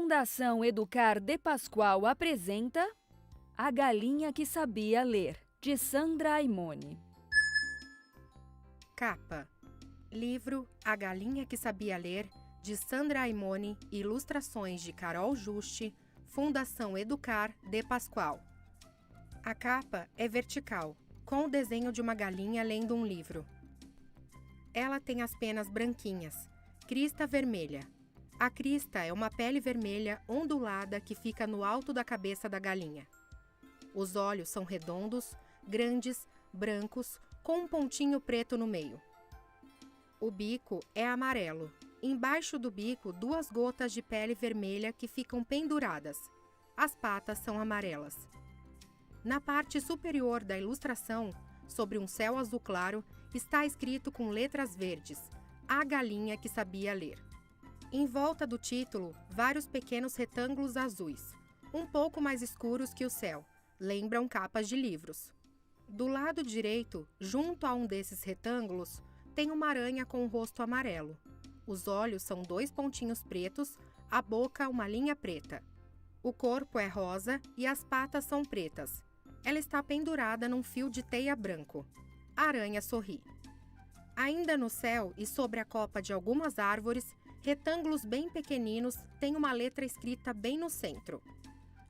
Fundação Educar de Pascoal apresenta A Galinha que Sabia Ler, de Sandra Aimone. Capa: livro A Galinha que Sabia Ler, de Sandra Aimone, ilustrações de Carol Juste, Fundação Educar de Pascoal. A capa é vertical, com o desenho de uma galinha lendo um livro. Ela tem as penas branquinhas, crista vermelha. A crista é uma pele vermelha ondulada que fica no alto da cabeça da galinha. Os olhos são redondos, grandes, brancos, com um pontinho preto no meio. O bico é amarelo. Embaixo do bico, 2 gotas de pele vermelha que ficam penduradas. As patas são amarelas. Na parte superior da ilustração, sobre um céu azul claro, está escrito com letras verdes: A Galinha que Sabia Ler. Em volta do título, vários pequenos retângulos azuis, um pouco mais escuros que o céu, lembram capas de livros. Do lado direito, junto a um desses retângulos, tem uma aranha com o rosto amarelo. Os olhos são 2 pontinhos pretos, a boca uma linha preta. O corpo é rosa e as patas são pretas. Ela está pendurada num fio de teia branco. A aranha sorri. Ainda no céu e sobre a copa de algumas árvores, retângulos bem pequeninos têm uma letra escrita bem no centro.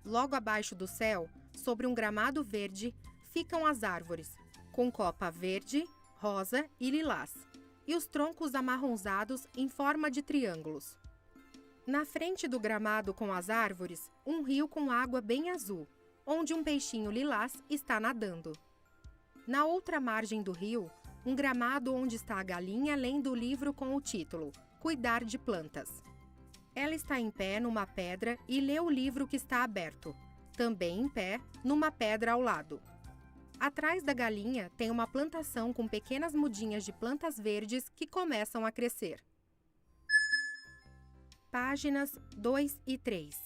Logo abaixo do céu, sobre um gramado verde, ficam as árvores, com copa verde, rosa e lilás, e os troncos amarronzados em forma de triângulos. Na frente do gramado com as árvores, um rio com água bem azul, onde um peixinho lilás está nadando. Na outra margem do rio, um gramado onde está a galinha lendo o livro com o título Cuidar de Plantas. Ela está em pé numa pedra e lê o livro que está aberto, também em pé, numa pedra ao lado. Atrás da galinha tem uma plantação com pequenas mudinhas de plantas verdes que começam a crescer. Páginas 2 e 3.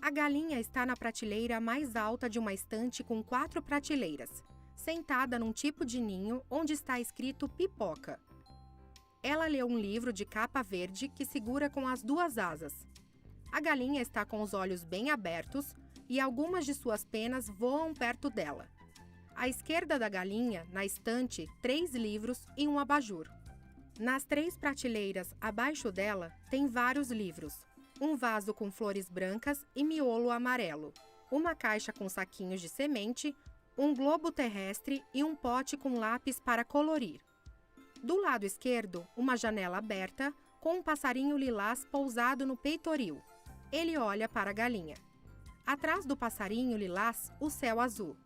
A galinha está na prateleira mais alta de uma estante com 4 prateleiras, sentada num tipo de ninho onde está escrito pipoca. Ela lê um livro de capa verde que segura com as 2 asas. A galinha está com os olhos bem abertos e algumas de suas penas voam perto dela. À esquerda da galinha, na estante, 3 livros e um abajur. Nas 3 prateleiras abaixo dela, tem vários livros. Um vaso com flores brancas e miolo amarelo. Uma caixa com saquinhos de semente, um globo terrestre e um pote com lápis para colorir. Do lado esquerdo, uma janela aberta, com um passarinho lilás pousado no peitoril. Ele olha para a galinha. Atrás do passarinho lilás, o céu azul.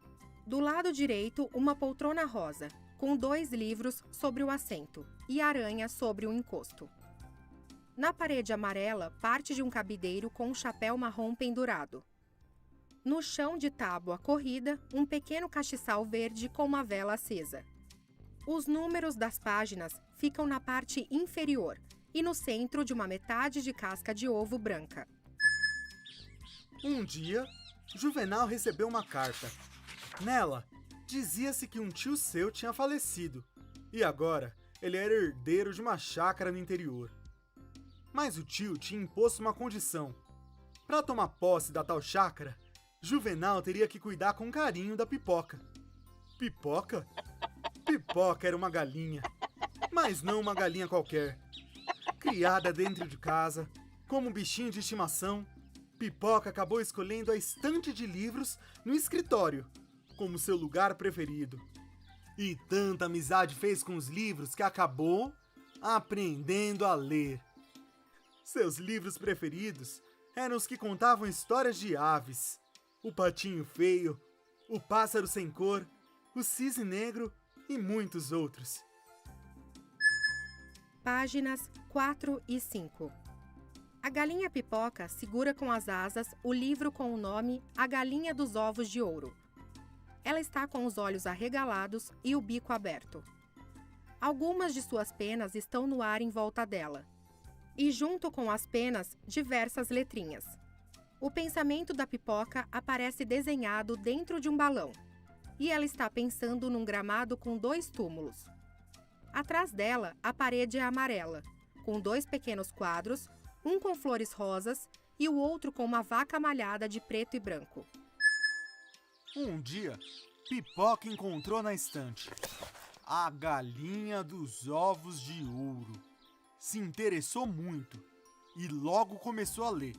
Do lado direito, uma poltrona rosa, com 2 livros sobre o assento e aranha sobre o encosto. Na parede amarela, parte de um cabideiro com um chapéu marrom pendurado. No chão de tábua corrida, um pequeno castiçal verde com uma vela acesa. Os números das páginas ficam na parte inferior e no centro de uma metade de casca de ovo branca. Um dia, Juvenal recebeu uma carta. Nela, dizia-se que um tio seu tinha falecido e agora ele era herdeiro de uma chácara no interior. Mas o tio tinha imposto uma condição. Para tomar posse da tal chácara, Juvenal teria que cuidar com carinho da Pipoca. Pipoca? Pipoca era uma galinha, mas não uma galinha qualquer. Criada dentro de casa, como um bichinho de estimação, Pipoca acabou escolhendo a estante de livros no escritório como seu lugar preferido. E tanta amizade fez com os livros que acabou aprendendo a ler. Seus livros preferidos eram os que contavam histórias de aves, o patinho feio, o pássaro sem cor, o cisne negro e muitos outros. Páginas 4 e 5. A galinha Pipoca segura com as asas o livro com o nome A Galinha dos Ovos de Ouro. Ela está com os olhos arregalados e o bico aberto. Algumas de suas penas estão no ar em volta dela. E junto com as penas, diversas letrinhas. O pensamento da Pipoca aparece desenhado dentro de um balão. E ela está pensando num gramado com 2 túmulos. Atrás dela, a parede é amarela, com 2 pequenos quadros, um com flores rosas e o outro com uma vaca malhada de preto e branco. Um dia, Pipoca encontrou na estante a galinha dos ovos de ouro. Se interessou muito e logo começou a ler.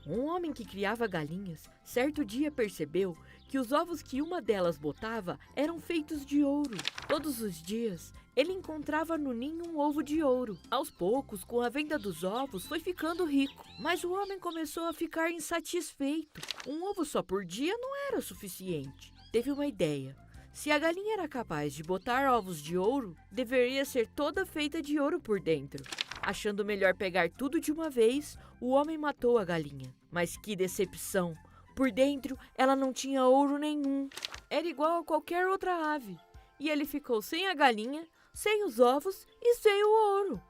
Um homem que criava galinhas, certo dia percebeu que os ovos que uma delas botava eram feitos de ouro. Todos os dias, ele encontrava no ninho um ovo de ouro. Aos poucos, com a venda dos ovos, foi ficando rico. Mas o homem começou a ficar insatisfeito. Um ovo só por dia não era suficiente. Teve uma ideia. Se a galinha era capaz de botar ovos de ouro, deveria ser toda feita de ouro por dentro. Achando melhor pegar tudo de uma vez, o homem matou a galinha. Mas que decepção! Por dentro, ela não tinha ouro nenhum. Era igual a qualquer outra ave. E ele ficou sem a galinha, sem os ovos e sem o ouro.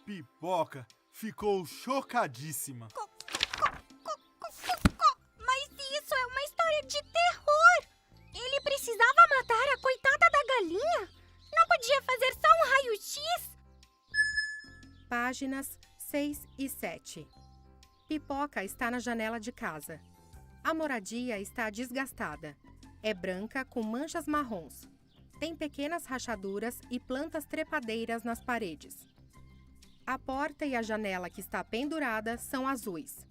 Pipoca ficou chocadíssima. Mas isso é uma história de terror! Ele precisava matar a coitada da galinha? Não podia fazer só um raio-x? Páginas 6 e 7. Pipoca está na janela de casa. A moradia está desgastada. É branca com manchas marrons. Tem pequenas rachaduras e plantas trepadeiras nas paredes. A porta e a janela que está pendurada são azuis.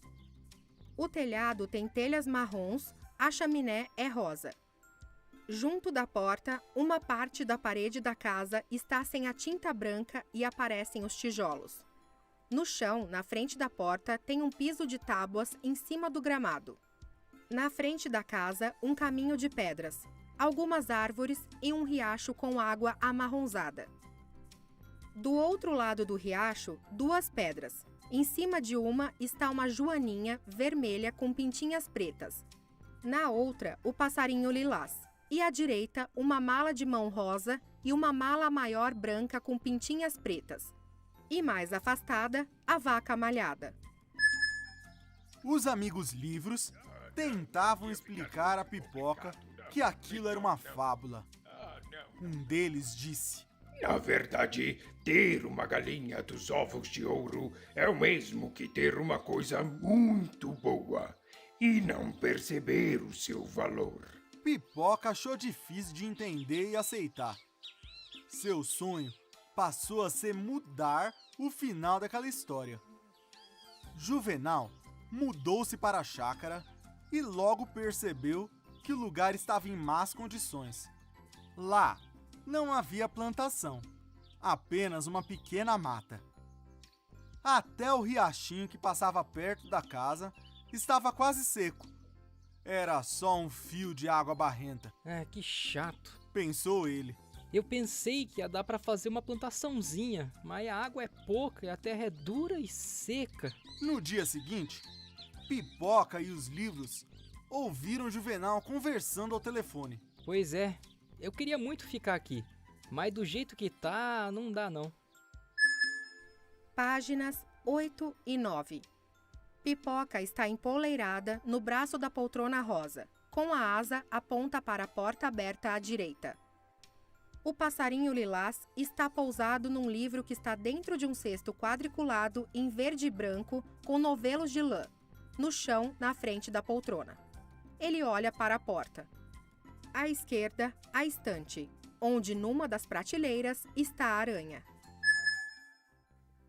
O telhado tem telhas marrons, a chaminé é rosa. Junto da porta, uma parte da parede da casa está sem a tinta branca e aparecem os tijolos. No chão, na frente da porta, tem um piso de tábuas em cima do gramado. Na frente da casa, um caminho de pedras, algumas árvores e um riacho com água amarronzada. Do outro lado do riacho, duas pedras. Em cima de uma está uma joaninha vermelha com pintinhas pretas. Na outra, o passarinho lilás. E à direita, uma mala de mão rosa e uma mala maior branca com pintinhas pretas. E mais afastada, a vaca malhada. Os amigos livros tentavam explicar a Pipoca que aquilo era uma fábula. Um deles disse: Na verdade, ter uma galinha dos ovos de ouro é o mesmo que ter uma coisa muito boa e não perceber o seu valor. Pipoca achou difícil de entender e aceitar. Seu sonho passou a ser mudar o final daquela história. Juvenal mudou-se para a chácara e logo percebeu que o lugar estava em más condições. Lá não havia plantação, apenas uma pequena mata. Até o riachinho que passava perto da casa estava quase seco. Era só um fio de água barrenta, Que chato. pensou ele. Eu pensei que ia dar pra fazer uma plantaçãozinha, mas a água é pouca e a terra é dura e seca. No dia seguinte, Pipoca e os livros ouviram Juvenal conversando ao telefone. Pois é, eu queria muito ficar aqui, mas do jeito que tá, não dá não. Páginas 8 e 9. Pipoca está empoleirada no braço da poltrona rosa, com a asa aponta para a porta aberta à direita. O passarinho lilás está pousado num livro que está dentro de um cesto quadriculado em verde e branco com novelos de lã, no chão na frente da poltrona. Ele olha para a porta. À esquerda, a estante, onde numa das prateleiras está a aranha.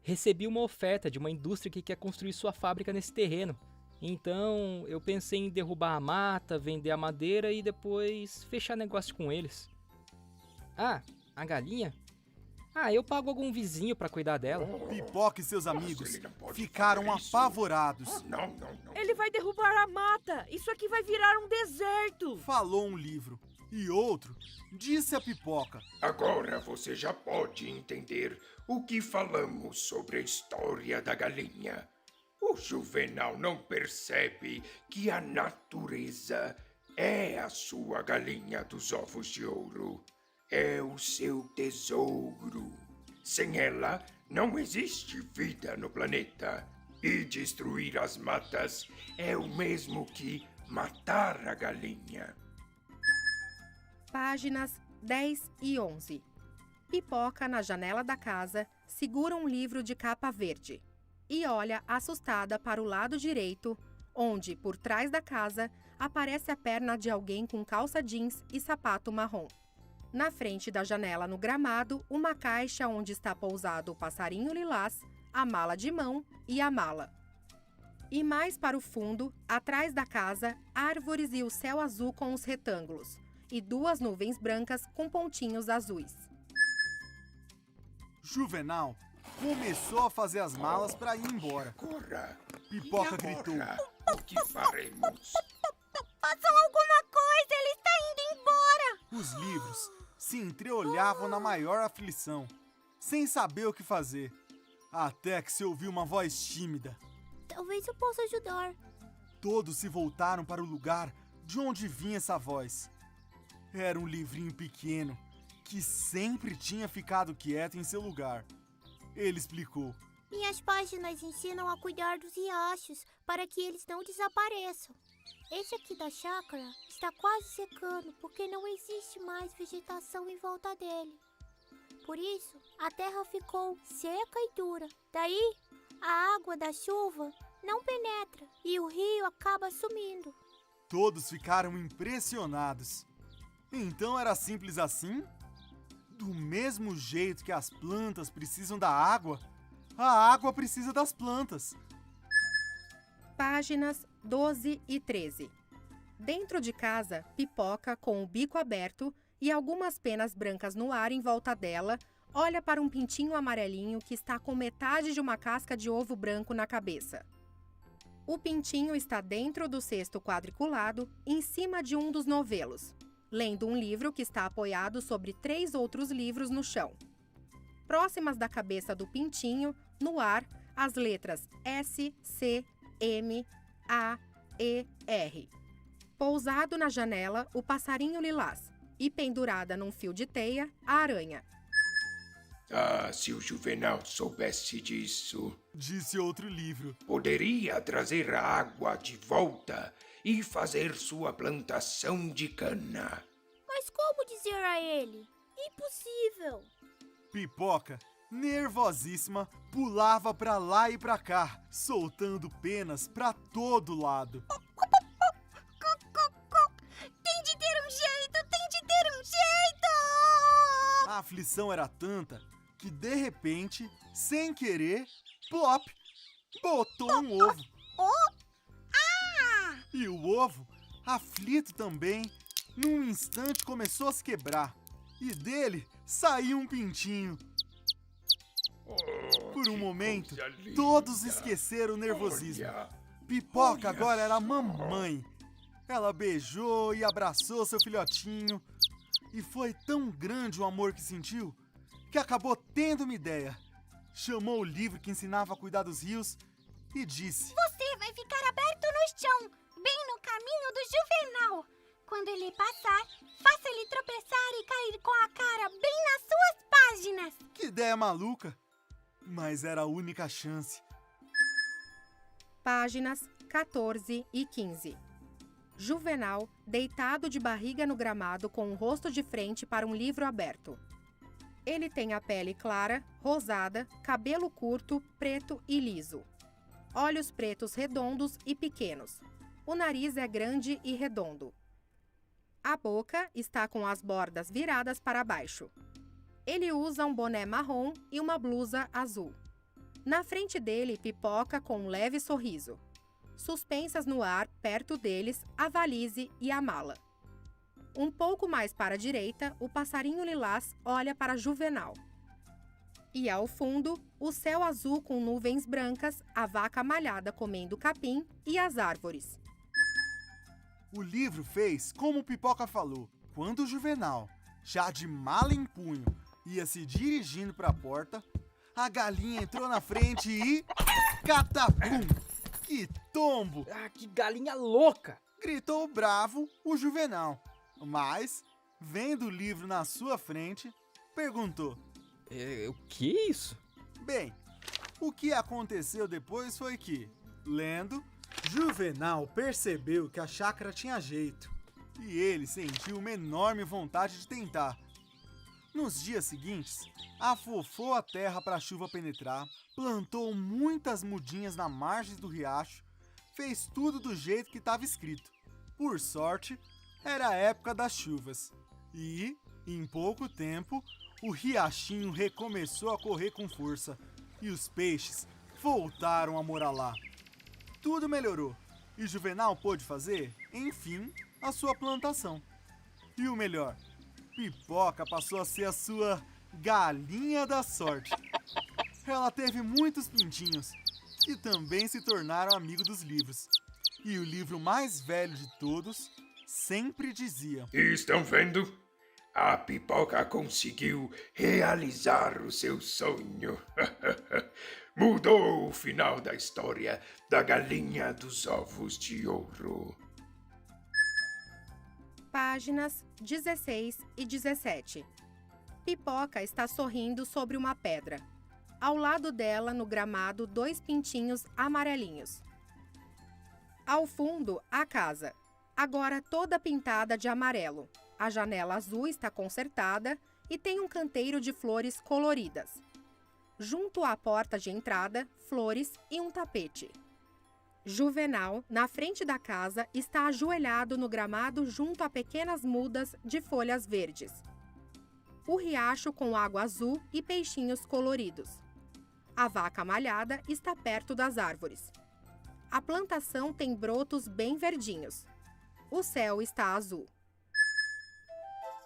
Recebi uma oferta de uma indústria que quer construir sua fábrica nesse terreno. Então, eu pensei em derrubar a mata, vender a madeira e depois fechar negócio com eles. Ah, a galinha? Eu pago algum vizinho pra cuidar dela. Pipoca e seus amigos ele não pode ficaram fazer isso. apavorados. Não. Ele vai derrubar a mata! Isso aqui vai virar um deserto! Falou um livro. E outro disse a Pipoca: Agora você já pode entender o que falamos sobre a história da galinha. O Juvenal não percebe que a natureza é a sua galinha dos ovos de ouro. É o seu tesouro. Sem ela, não existe vida no planeta. E destruir as matas é o mesmo que matar a galinha. Páginas 10 e 11. Pipoca, na janela da casa, segura um livro de capa verde. e olha assustada para o lado direito, onde, por trás da casa, aparece a perna de alguém com calça jeans e sapato marrom. Na frente da janela no gramado, uma caixa onde está pousado o passarinho lilás, a mala de mão e a mala. E mais para o fundo, atrás da casa, árvores e o céu azul com os retângulos, e 2 nuvens brancas com pontinhos azuis. Juvenal começou a fazer as malas para ir embora. Agora, Pipoca e gritou. agora, o que faremos? Façam alguma coisa, ele está indo embora! Os livros se entreolhavam na maior aflição, sem saber o que fazer, até que se ouviu uma voz tímida. Talvez eu possa ajudar. Todos se voltaram para o lugar de onde vinha essa voz. Era um livrinho pequeno que sempre tinha ficado quieto em seu lugar. Ele explicou. Minhas páginas ensinam a cuidar dos riachos para que eles não desapareçam. Esse aqui da chácara está quase secando porque não existe mais vegetação em volta dele. Por isso, a terra ficou seca e dura. Daí, a água da chuva não penetra e o rio acaba sumindo. Todos ficaram impressionados. Então era simples assim? Do mesmo jeito que as plantas precisam da água, a água precisa das plantas. Páginas 12 e 13. Dentro de casa, Pipoca, com o bico aberto e algumas penas brancas no ar em volta dela, olha para um pintinho amarelinho que está com metade de uma casca de ovo branco na cabeça. O pintinho está dentro do cesto quadriculado, em cima de um dos novelos, lendo um livro que está apoiado sobre 3 outros livros no chão. Próximas da cabeça do pintinho, no ar, as letras S, C, M, A, E, R. Pousado na janela, o passarinho lilás. E pendurada num fio de teia, a aranha. Ah, se o Juvenal soubesse disso, Disse outro livro. poderia trazer a água de volta e fazer sua plantação de cana. Mas como dizer a ele? Impossível! Pipoca, nervosíssima, pulava pra lá e pra cá, soltando penas pra todo lado. Tem de ter um jeito! Tem de ter um jeito! A aflição era tanta que, de repente, sem querer, plop, botou um ovo. E o ovo, aflito também, num instante começou a se quebrar. E dele saiu um pintinho. Por um momento, todos esqueceram o nervosismo. Olha, Pipoca olha agora era só. mamãe. Ela beijou e abraçou seu filhotinho. E foi tão grande o amor que sentiu que acabou tendo uma ideia. Chamou o livro que ensinava a cuidar dos rios e disse: Você vai ficar aberto no chão, bem no caminho do Juvenal. Quando ele passar, faça ele tropeçar e cair com a cara bem nas suas páginas. Que ideia maluca! Mas era a única chance. Páginas 14 e 15. Juvenal, deitado de barriga no gramado com o rosto de frente para um livro aberto. Ele tem a pele clara, rosada, cabelo curto, preto e liso. Olhos pretos redondos e pequenos. O nariz é grande e redondo. A boca está com as bordas viradas para baixo. Ele usa um boné marrom e uma blusa azul. Na frente dele, Pipoca com um leve sorriso. Suspensas no ar, perto deles, a valise e a mala. Um pouco mais para a direita, o passarinho lilás olha para Juvenal. E ao fundo, o céu azul com nuvens brancas, a vaca malhada comendo capim e as árvores. O livro fez como o Pipoca falou. Quando o Juvenal, já de mala em punho, ia se dirigindo para a porta, a galinha entrou na frente e... catapum! Que tombo! Ah, que galinha louca! Gritou bravo o Juvenal. Mas, vendo o livro na sua frente, perguntou: O que é isso? Bem, o que aconteceu depois foi que, lendo, Juvenal percebeu que a chácara tinha jeito. E ele sentiu uma enorme vontade de tentar. Nos dias seguintes, afofou a terra para a chuva penetrar, plantou muitas mudinhas na margem do riacho, fez tudo do jeito que estava escrito. Por sorte, era a época das chuvas e, em pouco tempo, o riachinho recomeçou a correr com força e os peixes voltaram a morar lá. Tudo melhorou e Juvenal pôde fazer, enfim, a sua plantação. E o melhor, Pipoca passou a ser a sua galinha da sorte. Ela teve muitos pintinhos e também se tornaram amigos dos livros. E o livro mais velho de todos sempre dizia: Estão vendo? A Pipoca conseguiu realizar o seu sonho. Mudou o final da história da galinha dos ovos de ouro. Páginas 16 e 17. Pipoca está sorrindo sobre uma pedra. Ao lado dela, no gramado, 2 pintinhos amarelinhos. Ao fundo, a casa, agora toda pintada de amarelo. A janela azul está consertada e tem um canteiro de flores coloridas. Junto à porta de entrada, flores e um tapete. Juvenal, na frente da casa, está ajoelhado no gramado junto a pequenas mudas de folhas verdes. O riacho com água azul e peixinhos coloridos. A vaca malhada está perto das árvores. A plantação tem brotos bem verdinhos. O céu está azul.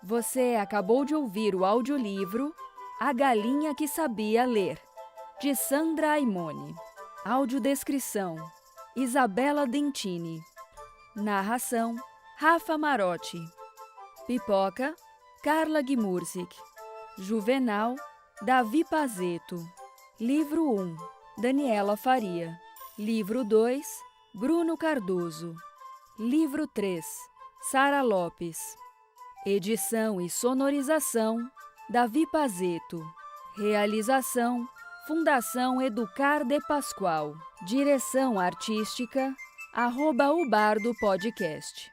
Você acabou de ouvir o audiolivro A Galinha que Sabia Ler, de Sandra Aimone. Audiodescrição: Isabela Dentini. Narração: Rafa Marotti. Pipoca: Carla Gmursik. Juvenal: Davi Pazeto. Livro 1: Daniela Faria. Livro 2: Bruno Cardoso. Livro 3: Sara Lopes. Edição e sonorização: Davi Pazeto. Realização: Fundação Educar de Pascoal. Direção artística: @ubardo podcast.